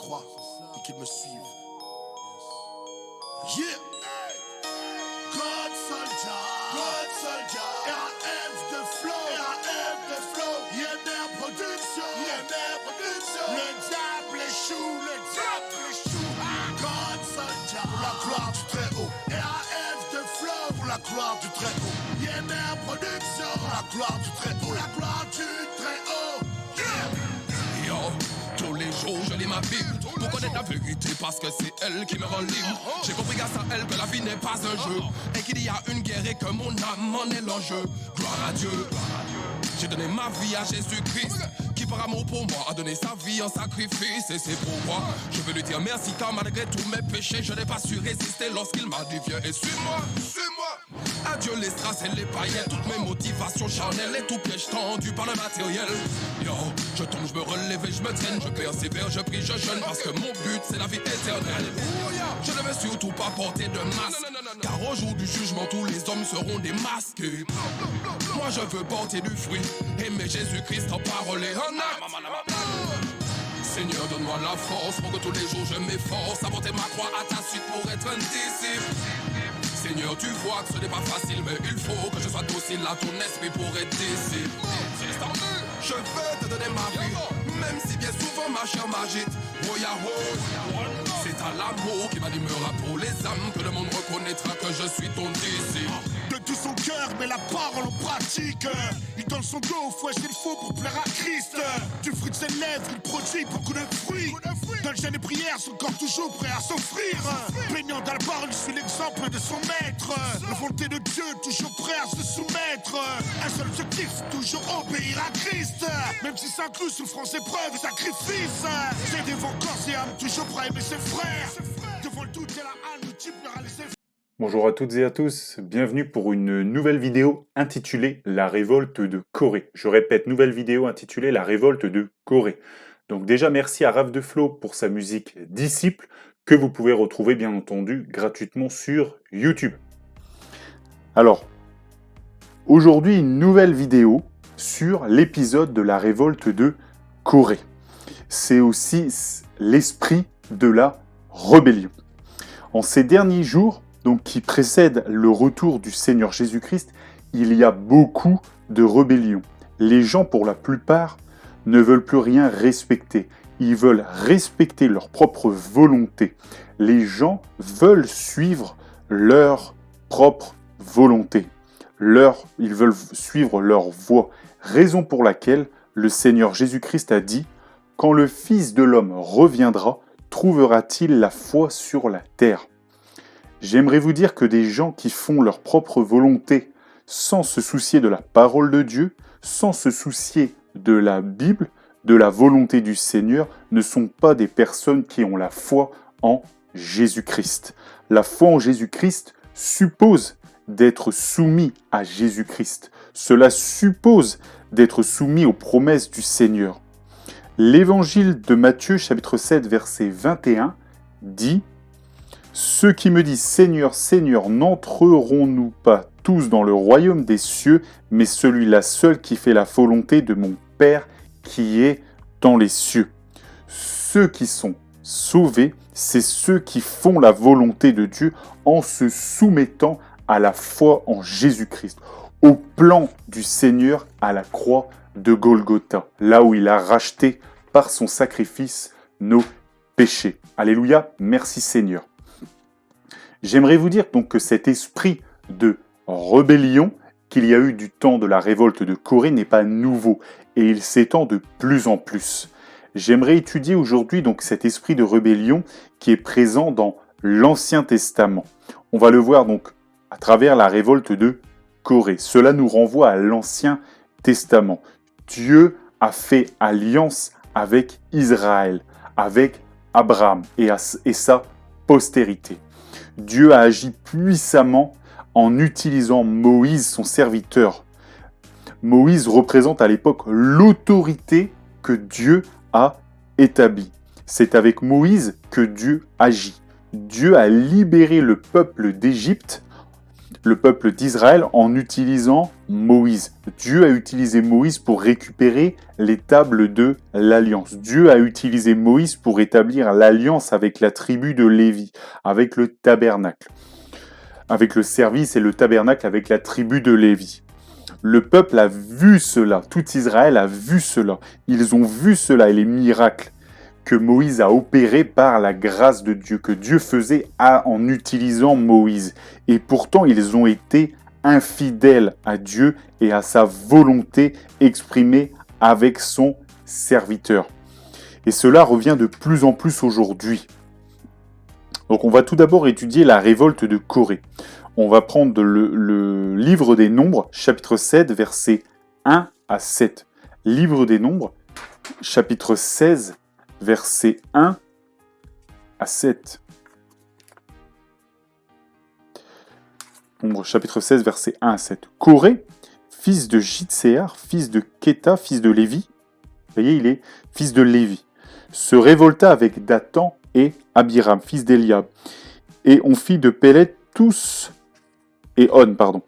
croix et qu'ils me suivent. Yeah! God soldier, RAF de flow, YNR production, le diable échoue, God soldier, pour la gloire du très haut, RAF de flow, pour la gloire du très haut, YNR production, pour la gloire du très haut, la gloire du très haut, yeah! Yo, tous les jours je lis ma Bible pour connaître la vérité parce que c'est elle qui me rend libre. J'ai compris grâce à elle que la vie n'est pas un jeu et qu'il y a une guerre et que mon âme en est l'enjeu. Gloire à Dieu. J'ai donné ma vie à Jésus-Christ qui par amour pour moi a donné sa vie en sacrifice. Et c'est pourquoi je veux lui dire merci car malgré tous mes péchés je n'ai pas su résister lorsqu'il m'a dit viens et suis-moi, suis-moi. Adieu les strass et les paillettes, toutes mes motivations charnelles et tout piège tendu par le matériel. Yo, je tombe, je me relève et je me traîne, je persévère, je prie, je jeûne parce que mon but c'est la vie éternelle. Je ne veux surtout pas porter de masque car au jour du jugement tous les hommes seront démasqués. Moi je veux porter du fruit, aimer Jésus-Christ en parole et en acte. Seigneur, donne-moi la force pour que tous les jours je m'efforce à porter ma croix à ta suite pour être un disciple. Seigneur, tu vois que ce n'est pas facile, mais il faut que je sois docile à ton esprit pour être disciple. Je veux te donner ma vie, même si bien souvent ma chair m'agite. C'est à l'amour qui m'animera pour les âmes que le monde reconnaîtra que je suis ton disciple. De tout son cœur, mais la parole en pratique. Il donne son dos au fouet, il faut pour plaire à Christ. Du fruit de ses lèvres, il produit beaucoup de fruits. Dans le jeûne et prière, son corps toujours prêt à s'offrir. Plaignant dans la parole, il suit l'exemple de son maître. La volonté de Dieu, toujours prêt à se soumettre. Un seul objectif, toujours obéir à Christ. Même si ça inclut souffrance, épreuve et sacrifice. C'est devant corps et âme, toujours prêt à aimer ses frères. Devant le doute et la haine, multipliera les efforts. Bonjour à toutes et à tous, bienvenue pour une nouvelle vidéo intitulée La révolte de Corée. Je répète, nouvelle vidéo intitulée La révolte de Corée. Donc déjà merci à Raph de Flow pour sa musique Disciple, que vous pouvez retrouver bien entendu gratuitement sur YouTube. Alors, aujourd'hui une nouvelle vidéo sur l'épisode de la révolte de Corée. C'est aussi l'esprit de la rébellion. En ces derniers jours, donc qui précèdent le retour du Seigneur Jésus-Christ, il y a beaucoup de rébellions. Les gens, pour la plupart, ne veulent plus rien respecter. Ils veulent respecter leur propre volonté. Les gens veulent suivre leur propre volonté. Ils veulent suivre leur voie. Raison pour laquelle le Seigneur Jésus-Christ a dit « Quand le Fils de l'homme reviendra, trouvera-t-il la foi sur la terre ?» J'aimerais vous dire que des gens qui font leur propre volonté sans se soucier de la parole de Dieu, sans se soucier de la Bible, de la volonté du Seigneur, ne sont pas des personnes qui ont la foi en Jésus-Christ. La foi en Jésus-Christ suppose d'être soumis à Jésus-Christ. Cela suppose d'être soumis aux promesses du Seigneur. L'évangile de Matthieu, chapitre 7, verset 21, dit « Ceux qui me disent « Seigneur, Seigneur » n'entrerons-nous pas tous dans le royaume des cieux, mais celui-là seul qui fait la volonté de mon Père qui est dans les cieux. » Ceux qui sont sauvés, c'est ceux qui font la volonté de Dieu en se soumettant à la foi en Jésus-Christ, au plan du Seigneur à la croix de Golgotha, là où il a racheté par son sacrifice nos péchés. Alléluia, merci Seigneur. J'aimerais vous dire donc que cet esprit de rébellion qu'il y a eu du temps de la révolte de Corée n'est pas nouveau et il s'étend de plus en plus. J'aimerais étudier aujourd'hui donc cet esprit de rébellion qui est présent dans l'Ancien Testament. On va le voir donc à travers la révolte de Corée. Cela nous renvoie à l'Ancien Testament. Dieu a fait alliance avec Israël, avec Abraham et sa postérité. Dieu a agi puissamment en utilisant Moïse, son serviteur. Moïse représente à l'époque l'autorité que Dieu a établie. C'est avec Moïse que Dieu agit. Dieu a libéré le peuple d'Égypte le peuple d'Israël en utilisant Moïse. Dieu a utilisé Moïse pour récupérer les tables de l'Alliance. Dieu a utilisé Moïse pour établir l'alliance avec la tribu de Lévi, avec le tabernacle, avec le service et le tabernacle avec la tribu de Lévi. Le peuple a vu cela, tout Israël a vu cela. Ils ont vu cela et les miracles que Moïse a opérés par la grâce de Dieu, que Dieu faisait en utilisant Moïse. Et pourtant, ils ont été infidèles à Dieu et à sa volonté exprimée avec son serviteur. Et cela revient de plus en plus aujourd'hui. Donc on va tout d'abord étudier la révolte de Corée. On va prendre le livre des Nombres, chapitre 7, versets 1 à 7. Livre des Nombres, chapitre 16, versets 1 à 7. Nombre, chapitre 16, versets 1 à 7. Corée, fils de Jitséar, fils de Kéta, fils de Lévi, vous voyez, il est fils de Lévi, se révolta avec Dathan et Abiram, fils d'Eliab, et on fit de Pélet tous, et On,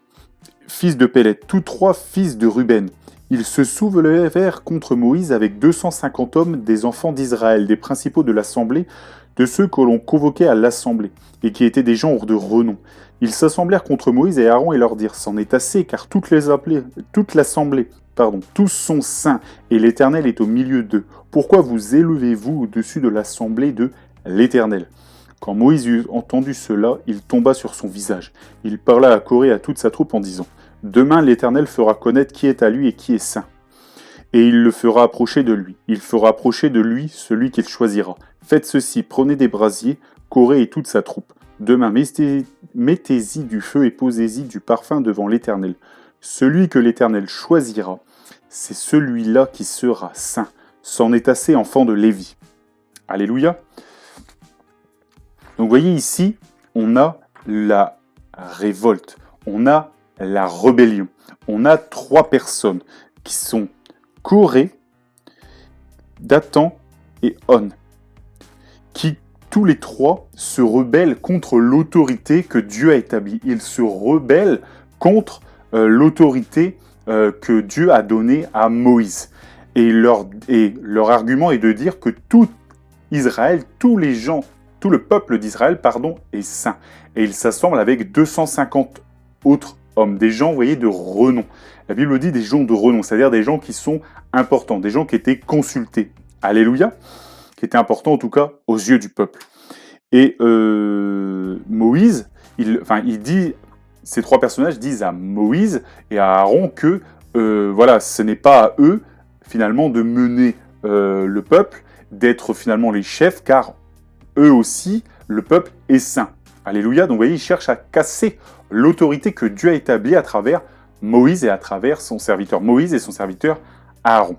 fils de Pélet, tous trois fils de Ruben. Ils se soulevèrent contre Moïse avec 250 hommes des enfants d'Israël, des principaux de l'assemblée, de ceux que l'on convoquait à l'assemblée, et qui étaient des gens de renom. Ils s'assemblèrent contre Moïse et Aaron et leur dirent, c'en est assez, car toute l'assemblée, tous sont saints, et l'Éternel est au milieu d'eux. Pourquoi vous élevez-vous au-dessus de l'assemblée de l'Éternel ? Quand Moïse eut entendu cela, il tomba sur son visage. Il parla à Corée et à toute sa troupe en disant, demain l'Éternel fera connaître qui est à lui et qui est saint. Et il le fera approcher de lui. Il fera approcher de lui celui qu'il choisira. Faites ceci, prenez des brasiers, Corée et toute sa troupe. Demain, mettez-y du feu et posez-y du parfum devant l'Éternel. Celui que l'Éternel choisira, c'est celui-là qui sera saint. C'en est assez, enfant de Lévi. Alléluia. Donc vous voyez ici, on a la révolte, on a la rébellion. On a trois personnes qui sont Corée, Dathan et On, qui tous les trois se rebellent contre l'autorité que Dieu a établie. Ils se rebellent contre l'autorité que Dieu a donnée à Moïse. Et leur argument est de dire que tout Israël, tout le peuple d'Israël, est saint. Et ils s'assemblent avec 250 autres hommes, des gens, vous voyez, de renom. La Bible dit des gens de renom, c'est-à-dire des gens qui sont importants, des gens qui étaient consultés. Alléluia, qui étaient importants en tout cas aux yeux du peuple. Et Moïse, ces trois personnages disent à Moïse et à Aaron que ce n'est pas à eux finalement de mener le peuple, d'être finalement les chefs, car eux aussi, le peuple est saint. Alléluia. Donc vous voyez, ils cherchent à casser l'autorité que Dieu a établie à travers Moïse et à travers son serviteur Moïse et son serviteur Aaron.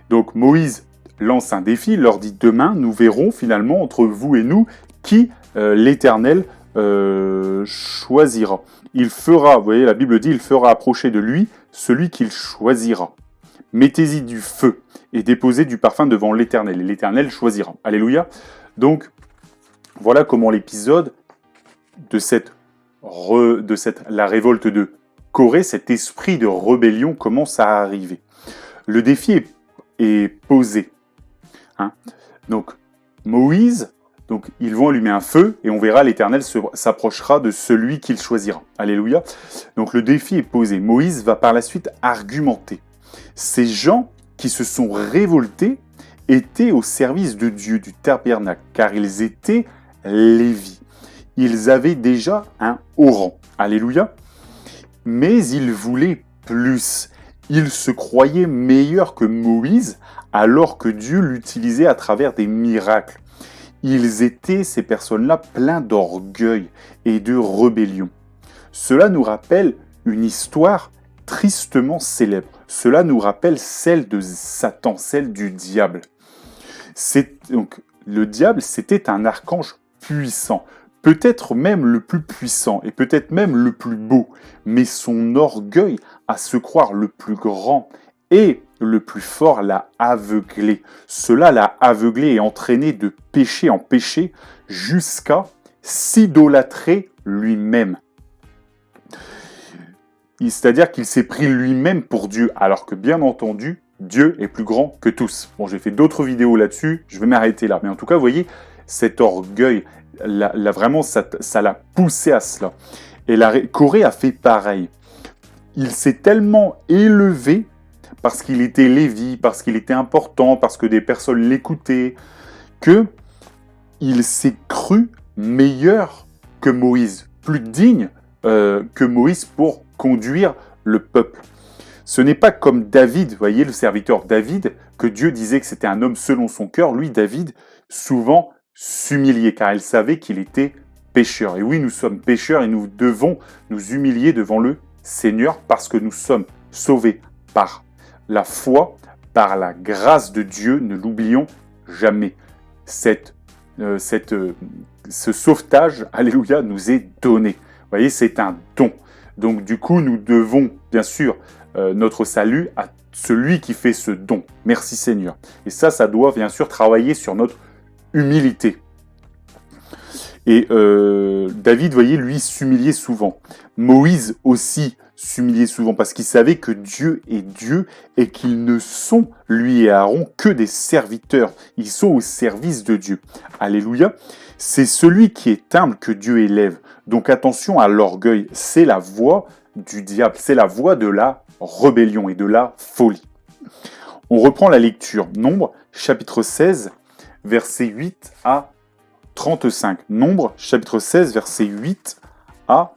Donc Moïse lance un défi, il leur dit demain, nous verrons finalement entre vous et nous qui l'Éternel choisira. Il fera, vous voyez, la Bible dit, il fera approcher de lui celui qu'il choisira. Mettez-y du feu et déposez du parfum devant l'Éternel, et l'Éternel choisira. Alléluia. Donc, voilà comment l'épisode de la révolte de Corée, cet esprit de rébellion commence à arriver. Le défi est posé. Donc, Moïse, ils vont allumer un feu et on verra l'Éternel s'approchera de celui qu'il choisira. Alléluia. Donc, le défi est posé. Moïse va par la suite argumenter. Ces gens qui se sont révoltés étaient au service de Dieu, du tabernacle, car ils étaient Lévi. Ils avaient déjà un haut rang. Alléluia. Mais ils voulaient plus. Ils se croyaient meilleurs que Moïse, alors que Dieu l'utilisait à travers des miracles. Ils étaient, ces personnes-là, pleins d'orgueil et de rébellion. Cela nous rappelle une histoire tristement célèbre. Cela nous rappelle celle de Satan, celle du diable. Donc, le diable, c'était un archange puissant, peut-être même le plus puissant et peut-être même le plus beau, mais son orgueil à se croire le plus grand et le plus fort l'a aveuglé. Cela l'a aveuglé et entraîné de péché en péché jusqu'à s'idolâtrer lui-même. C'est-à-dire qu'il s'est pris lui-même pour Dieu, alors que bien entendu, Dieu est plus grand que tous. Bon, j'ai fait d'autres vidéos là-dessus, je vais m'arrêter là. Mais en tout cas, vous voyez, cet orgueil, vraiment, ça l'a poussé à cela. Et Corée a fait pareil. Il s'est tellement élevé parce qu'il était Lévi, parce qu'il était important, parce que des personnes l'écoutaient, que il s'est cru meilleur que Moïse, plus digne que Moïse pour conduire le peuple. Ce n'est pas comme David, vous voyez, le serviteur David, que Dieu disait que c'était un homme selon son cœur. Lui, David, souvent s'humiliait, car il savait qu'il était pécheur. Et oui, nous sommes pécheurs et nous devons nous humilier devant le Seigneur parce que nous sommes sauvés par la foi, par la grâce de Dieu. Ne l'oublions jamais. Ce sauvetage, alléluia, nous est donné. Vous voyez, c'est un don. Donc du coup, nous devons, bien sûr, notre salut à celui qui fait ce don. Merci Seigneur. Et ça doit bien sûr travailler sur notre humilité. Et David, voyez, lui, s'humiliait souvent. Moïse aussi s'humiliait souvent parce qu'il savait que Dieu est Dieu et qu'ils ne sont, lui et Aaron, que des serviteurs. Ils sont au service de Dieu. Alléluia. C'est celui qui est humble que Dieu élève. Donc attention à l'orgueil. C'est la voie du diable. C'est la voie de la rébellion et de la folie. On reprend la lecture. Nombre, chapitre 16, versets 8 à 35. Nombre, chapitre 16, versets 8 à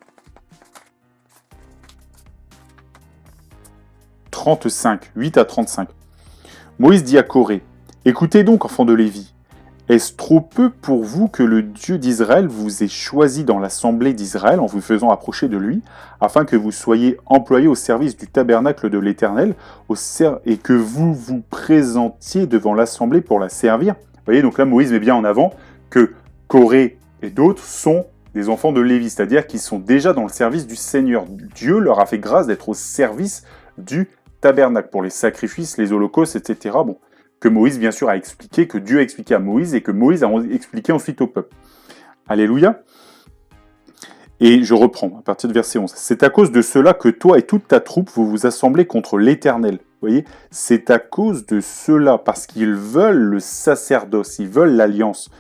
35. 8 à 35. Moïse dit à Corée, « Écoutez donc, enfants de Lévi, est-ce trop peu pour vous que le Dieu d'Israël vous ait choisi dans l'assemblée d'Israël en vous faisant approcher de lui, afin que vous soyez employés au service du tabernacle de l'Éternel, et que vous vous présentiez devant l'assemblée pour la servir ?» Vous voyez, donc là, Moïse met bien en avant que Corée et d'autres sont des enfants de Lévi, c'est-à-dire qu'ils sont déjà dans le service du Seigneur. Dieu leur a fait grâce d'être au service du tabernacle pour les sacrifices, les holocaustes, etc. Bon, que Moïse, bien sûr, a expliqué, que Dieu a expliqué à Moïse et que Moïse a expliqué ensuite au peuple. Alléluia. Et je reprends à partir de verset 11. « C'est à cause de cela que toi et toute ta troupe, vous vous assemblez contre l'Éternel. » Vous voyez, c'est à cause de cela, parce qu'ils veulent le sacerdoce, ils veulent l'alliance.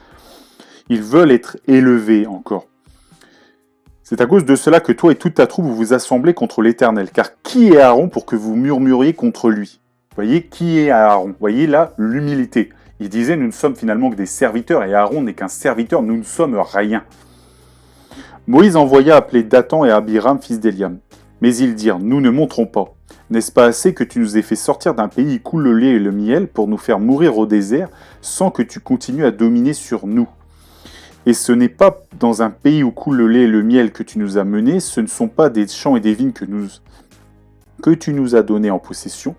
Ils veulent être élevés encore. C'est à cause de cela que toi et toute ta troupe, vous vous assemblez contre l'Éternel. Car qui est Aaron pour que vous murmuriez contre lui ? Vous voyez, qui est Aaron ? Vous voyez là, l'humilité. Il disait, nous ne sommes finalement que des serviteurs, et Aaron n'est qu'un serviteur, nous ne sommes rien. Moïse envoya appeler Dathan et Abiram, fils d'Eliam. Mais ils dirent, nous ne monterons pas. N'est-ce pas assez que tu nous aies fait sortir d'un pays où coule le lait et le miel pour nous faire mourir au désert, sans que tu continues à dominer sur nous ? Et ce n'est pas dans un pays où coule le lait et le miel que tu nous as menés, ce ne sont pas des champs et des vignes que tu nous as donnés en possession.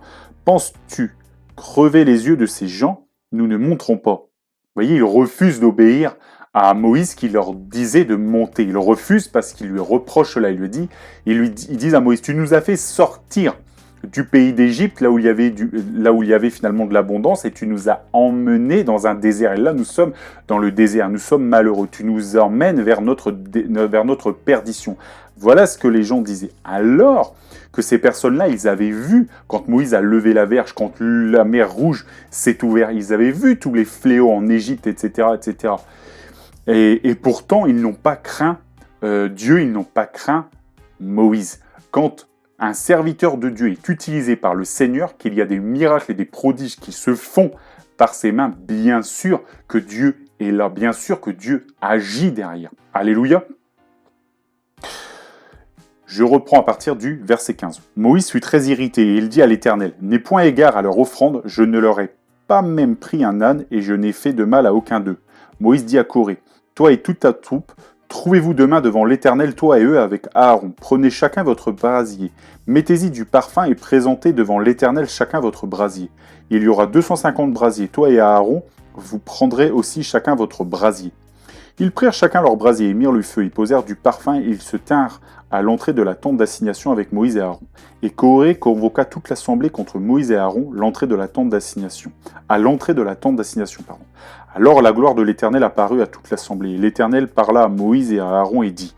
Penses-tu crever les yeux de ces gens ? Nous ne monterons pas. Vous voyez, ils refusent d'obéir à Moïse qui leur disait de monter. Ils refusent parce qu'il lui reproche cela. Ils disent à Moïse, tu nous as fait sortir du pays d'Égypte, là où il y avait finalement de l'abondance, et tu nous as emmenés dans un désert. Et là, nous sommes dans le désert, nous sommes malheureux. Tu nous emmènes vers notre perdition. Voilà ce que les gens disaient. Alors que ces personnes-là, ils avaient vu, quand Moïse a levé la verge, quand la mer Rouge s'est ouverte, ils avaient vu tous les fléaux en Égypte, etc., etc. Et pourtant, ils n'ont pas craint Dieu, ils n'ont pas craint Moïse. Quand un serviteur de Dieu est utilisé par le Seigneur, qu'il y a des miracles et des prodiges qui se font par ses mains, bien sûr que Dieu est là, bien sûr que Dieu agit derrière. Alléluia. Je reprends à partir du verset 15. Moïse fut très irrité et il dit à l'Éternel, « N'aie point égard à leur offrande, je ne leur ai pas même pris un âne et je n'ai fait de mal à aucun d'eux. » Moïse dit à Corée, « Toi et toute ta troupe, trouvez-vous demain devant l'Éternel, toi et eux, avec Aaron. Prenez chacun votre brasier. Mettez-y du parfum et présentez devant l'Éternel chacun votre brasier. Il y aura 250 brasiers. Toi et Aaron, vous prendrez aussi chacun votre brasier. » Ils prirent chacun leur brasier et mirent le feu. Ils posèrent du parfum et ils se tinrent à l'entrée de la tente d'assignation avec Moïse et Aaron. Et Corée convoqua toute l'assemblée contre Moïse et Aaron, à l'entrée de la tente d'assignation. Alors la gloire de l'Éternel apparut à toute l'assemblée. Et l'Éternel parla à Moïse et à Aaron et dit,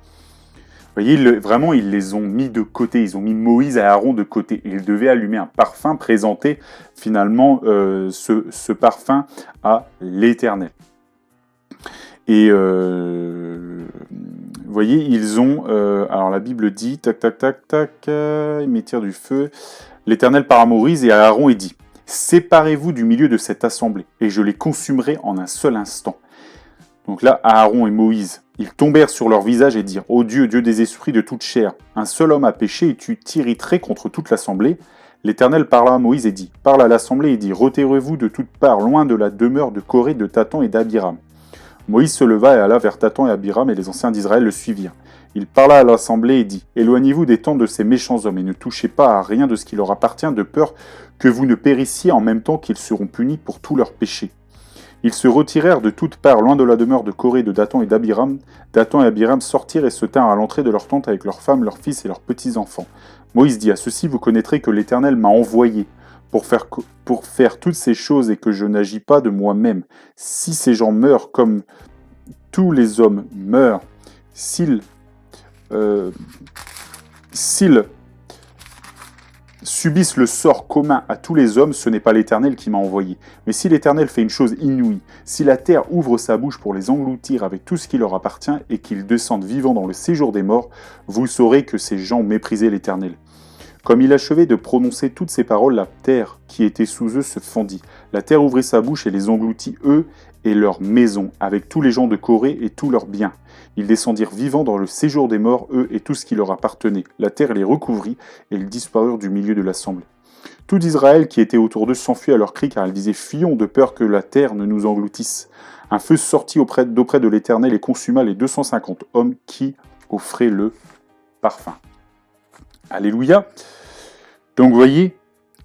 « voyez, vraiment, ils les ont mis de côté. Ils ont mis Moïse et Aaron de côté. Ils devaient allumer un parfum, présenter finalement ce parfum à l'Éternel. Et vous voyez, ils ont... alors la Bible dit, tac, tac, tac, tac, ils m'étirent du feu. L'Éternel parle à Moïse et à Aaron et dit, « Séparez-vous du milieu de cette assemblée, et je les consumerai en un seul instant. » Donc là, Aaron et Moïse, ils tombèrent sur leur visage et dirent, « Ô Dieu, Dieu des esprits de toute chair, un seul homme a péché et tu t'irriterais contre toute l'assemblée. » L'Éternel parla à Moïse et dit, « Parle à l'assemblée et dit, retirez-vous de toutes parts, loin de la demeure de Coré, de Dathan et d'Abiram. » Moïse se leva et alla vers Dathan et Abiram, et les anciens d'Israël le suivirent. Il parla à l'assemblée et dit, « Éloignez-vous des tentes de ces méchants hommes, et ne touchez pas à rien de ce qui leur appartient, de peur que vous ne périssiez en même temps qu'ils seront punis pour tous leurs péchés. » Ils se retirèrent de toutes parts, loin de la demeure de Coré, de Dathan et d'Abiram. Dathan et Abiram sortirent et se tinrent à l'entrée de leur tente avec leurs femmes, leurs fils et leurs petits-enfants. Moïse dit, « À ceci vous connaîtrez que l'Éternel m'a envoyé pour faire toutes ces choses et que je n'agis pas de moi-même. Si ces gens meurent comme tous les hommes meurent, s'ils subissent le sort commun à tous les hommes, ce n'est pas l'Éternel qui m'a envoyé. Mais si l'Éternel fait une chose inouïe, si la terre ouvre sa bouche pour les engloutir avec tout ce qui leur appartient et qu'ils descendent vivants dans le séjour des morts, vous saurez que ces gens méprisaient l'Éternel. » Comme il achevait de prononcer toutes ces paroles, la terre qui était sous eux se fendit. La terre ouvrit sa bouche et les engloutit, eux et leurs maisons, avec tous les gens de Corée et tous leurs biens. Ils descendirent vivants dans le séjour des morts, eux et tout ce qui leur appartenait. La terre les recouvrit et ils disparurent du milieu de l'assemblée. Tout Israël qui était autour d'eux s'enfuit à leur cri, car ils disaient « Fuyons de peur que la terre ne nous engloutisse. » Un feu sortit d'auprès de l'Éternel et consuma les 250 hommes qui offraient le parfum. Alléluia. Donc vous voyez,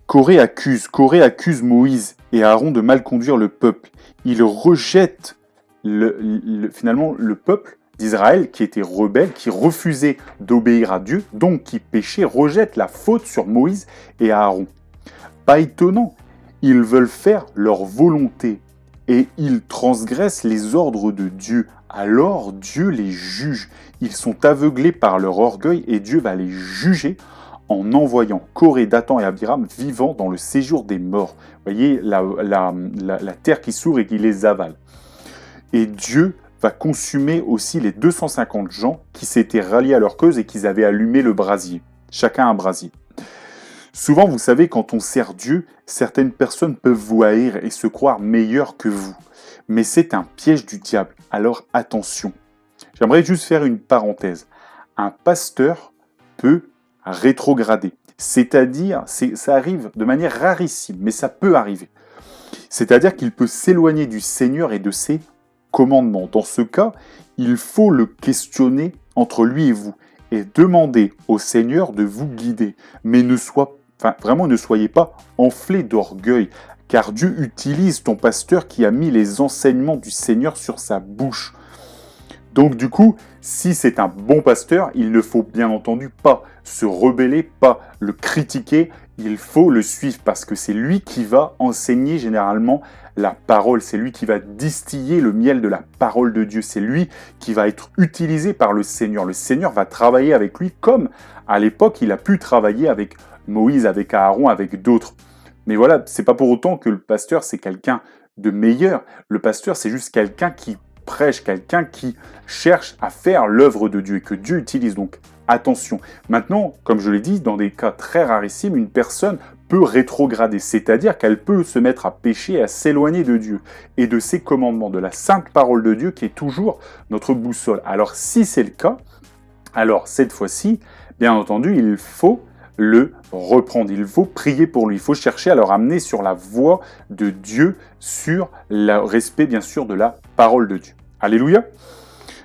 Corée accuse Moïse et Aaron de mal conduire le peuple. Il rejette finalement le peuple d'Israël qui était rebelle, qui refusait d'obéir à Dieu, donc qui péchait, rejette la faute sur Moïse et Aaron. Pas étonnant, ils veulent faire leur volonté et ils transgressent les ordres de Dieu. Alors Dieu les juge. Ils sont aveuglés par leur orgueil et Dieu va les juger en envoyant Coré, Dathan et Abiram vivants dans le séjour des morts. Vous voyez, la terre qui s'ouvre et qui les avale. Et Dieu va consumer aussi les 250 gens qui s'étaient ralliés à leur cause et qui avaient allumé le brasier. Chacun un brasier. Souvent, vous savez, quand on sert Dieu, certaines personnes peuvent vous haïr et se croire meilleures que vous. Mais c'est un piège du diable, alors attention. J'aimerais juste faire une parenthèse. Un pasteur peut rétrograder. C'est-à-dire, ça arrive de manière rarissime, mais ça peut arriver. C'est-à-dire qu'il peut s'éloigner du Seigneur et de ses commandements. Dans ce cas, il faut le questionner entre lui et vous et demander au Seigneur de vous guider. Mais ne soyez pas enflés d'orgueil, car Dieu utilise ton pasteur qui a mis les enseignements du Seigneur sur sa bouche. Donc du coup, si c'est un bon pasteur, il ne faut bien entendu pas se rebeller, pas le critiquer, il faut le suivre parce que c'est lui qui va enseigner généralement la parole, c'est lui qui va distiller le miel de la parole de Dieu, c'est lui qui va être utilisé par le Seigneur. Le Seigneur va travailler avec lui comme à l'époque il a pu travailler avec Moïse, avec Aaron, avec d'autres. Mais voilà, c'est pas pour autant que le pasteur c'est quelqu'un de meilleur. Le pasteur c'est juste quelqu'un qui prêche, quelqu'un qui cherche à faire l'œuvre de Dieu et que Dieu utilise. Donc attention. Maintenant, comme je l'ai dit, dans des cas très rarissimes, une personne peut rétrograder, c'est-à-dire qu'elle peut se mettre à pécher et à s'éloigner de Dieu et de ses commandements, de la sainte parole de Dieu qui est toujours notre boussole. Alors si c'est le cas, alors cette fois-ci, bien entendu, il faut le reprendre, il faut prier pour lui, il faut chercher à le ramener sur la voie de Dieu, sur le respect bien sûr de la parole de Dieu. Alléluia.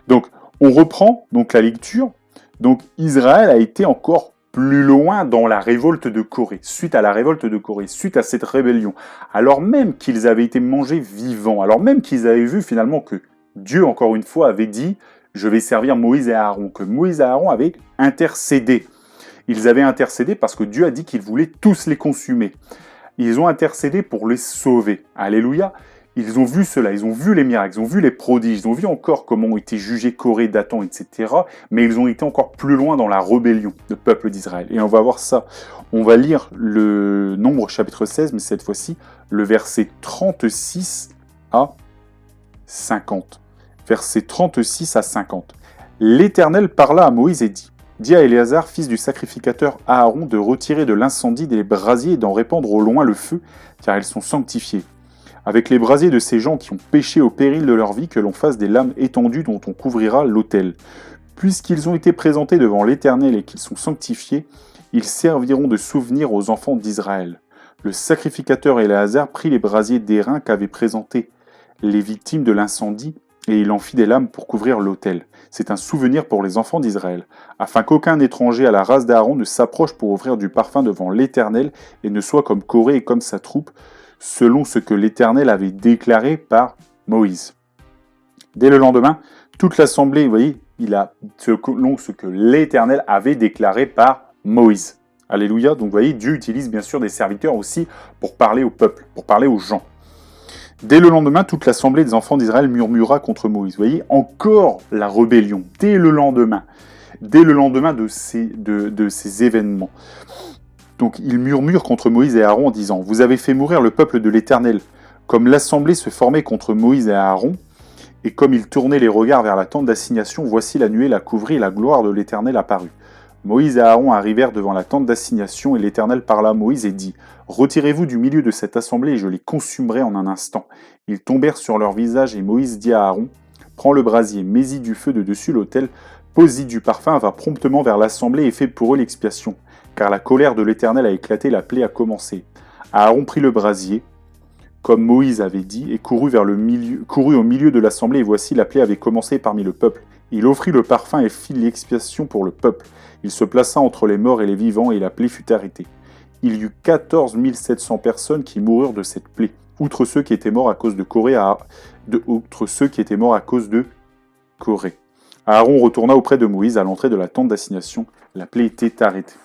Donc on reprend donc la lecture. Donc Israël a été encore plus loin dans la révolte de Corée, suite à la révolte de Corée, suite à cette rébellion, alors même qu'ils avaient été mangés vivants, alors même qu'ils avaient vu finalement que Dieu, encore une fois, avait dit « Je vais servir Moïse et Aaron », que Moïse et Aaron avaient intercédé. Ils avaient intercédé parce que Dieu a dit qu'il voulait tous les consumer. Ils ont intercédé pour les sauver. Alléluia. ils ont vu cela, ils ont vu les miracles, ils ont vu les prodiges, ils ont vu encore comment ont été jugés Corée, Dathan, etc. Mais ils ont été encore plus loin dans la rébellion du peuple d'Israël. Et on va voir ça. On va lire le Nombre chapitre 16, mais cette fois-ci, le verset 36 à 50. Verset 36 à 50. L'Éternel parla à Moïse et dit: dis à Éléazar, fils du sacrificateur Aaron, de retirer de l'incendie des brasiers et d'en répandre au loin le feu, car ils sont sanctifiés. Avec les brasiers de ces gens qui ont péché au péril de leur vie, que l'on fasse des lames étendues dont on couvrira l'autel. Puisqu'ils ont été présentés devant l'Éternel et qu'ils sont sanctifiés, ils serviront de souvenir aux enfants d'Israël. Le sacrificateur Éléazar prit les brasiers d'airain qu'avaient présentés les victimes de l'incendie, et il en fit des lames pour couvrir l'autel. C'est un souvenir pour les enfants d'Israël, afin qu'aucun étranger à la race d'Aaron ne s'approche pour offrir du parfum devant l'Éternel et ne soit comme Corée et comme sa troupe, selon ce que l'Éternel avait déclaré par Moïse. Dès le lendemain, toute l'assemblée, vous voyez, selon ce que l'Éternel avait déclaré par Moïse. Alléluia. Donc vous voyez, Dieu utilise bien sûr des serviteurs aussi pour parler au peuple, pour parler aux gens. Dès le lendemain, toute l'assemblée des enfants d'Israël murmura contre Moïse. Vous voyez, encore la rébellion, dès le lendemain de ces événements. Donc ils murmurent contre Moïse et Aaron en disant: vous avez fait mourir le peuple de l'Éternel. Comme l'assemblée se formait contre Moïse et Aaron, et comme ils tournaient les regards vers la tente d'assignation, voici la nuée la couvrit et la gloire de l'Éternel apparut. Moïse et Aaron arrivèrent devant la tente d'assignation, et l'Éternel parla à Moïse et dit: retirez-vous du milieu de cette assemblée, et je les consumerai en un instant. Ils tombèrent sur leur visage, et Moïse dit à Aaron: prends le brasier, mets-y du feu de dessus l'autel, pose-y du parfum, va promptement vers l'assemblée et fais pour eux l'expiation. Car la colère de l'Éternel a éclaté, la plaie a commencé. Aaron prit le brasier, comme Moïse avait dit, et courut au milieu de l'assemblée, et voici la plaie avait commencé parmi le peuple. Il offrit le parfum et fit l'expiation pour le peuple. Il se plaça entre les morts et les vivants, et la plaie fut arrêtée. Il y eut 14 700 personnes qui moururent de cette plaie, outre ceux qui étaient morts à cause de Corée. Aaron retourna auprès de Moïse à l'entrée de la tente d'assignation. La plaie était arrêtée.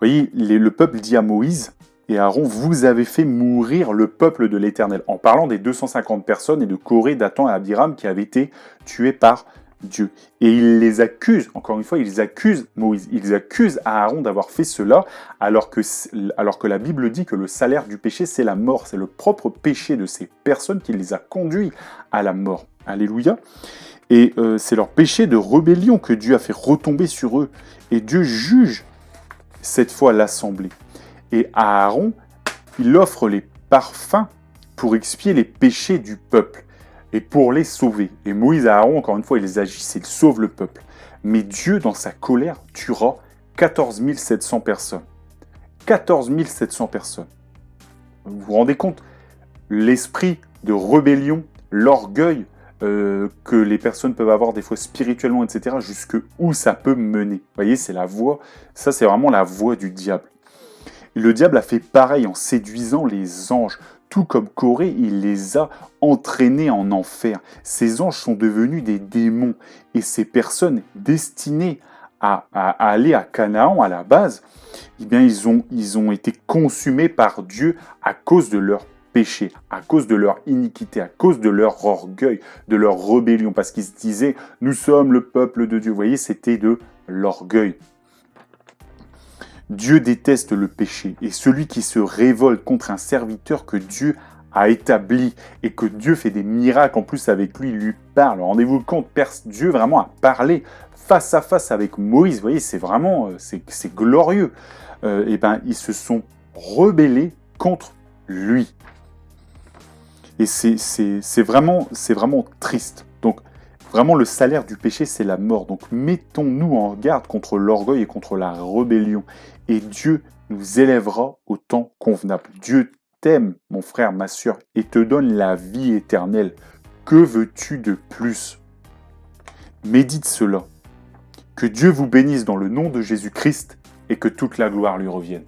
Vous voyez, le peuple dit à Moïse et Aaron: vous avez fait mourir le peuple de l'Éternel, en parlant des 250 personnes et de Corée, Dathan et Abiram qui avaient été tués par Dieu. Et ils les accusent, encore une fois, ils accusent Moïse, ils accusent Aaron d'avoir fait cela, alors que la Bible dit que le salaire du péché, c'est la mort. C'est le propre péché de ces personnes qui les a conduits à la mort. Alléluia. Et c'est leur péché de rébellion que Dieu a fait retomber sur eux. Et Dieu juge cette fois l'assemblée. Et à Aaron, il offre les parfums pour expier les péchés du peuple et pour les sauver. Et Moïse et Aaron, encore une fois, ils agissent, ils sauvent le peuple. Mais Dieu, dans sa colère, tuera 14 700 personnes. 14 700 personnes. Vous vous rendez compte? L'esprit de rébellion, l'orgueil que les personnes peuvent avoir des fois spirituellement, etc., jusque où ça peut mener. Vous voyez, c'est la voie, ça c'est vraiment la voie du diable. Le diable a fait pareil en séduisant les anges. Tout comme Corée, il les a entraînés en enfer. Ces anges sont devenus des démons. Et ces personnes destinées à aller à Canaan à la base, eh bien, ils ont été consumés par Dieu à cause de leur péché, à cause de leur iniquité, à cause de leur orgueil, de leur rébellion. Parce qu'ils se disaient, nous sommes le peuple de Dieu. Vous voyez, c'était de l'orgueil. Dieu déteste le péché, et celui qui se révolte contre un serviteur que Dieu a établi, et que Dieu fait des miracles en plus avec lui, il lui parle. Rendez-vous compte, Dieu vraiment a parlé face à face avec Moïse. Vous voyez, c'est vraiment, c'est glorieux. Et ben, ils se sont rebellés contre lui. Et c'est vraiment triste. Donc, vraiment, le salaire du péché, c'est la mort. Donc, mettons-nous en garde contre l'orgueil et contre la rébellion. Et Dieu nous élèvera au temps convenable. Dieu t'aime, mon frère, ma sœur, et te donne la vie éternelle. Que veux-tu de plus? Médite cela. Que Dieu vous bénisse dans le nom de Jésus-Christ et que toute la gloire lui revienne.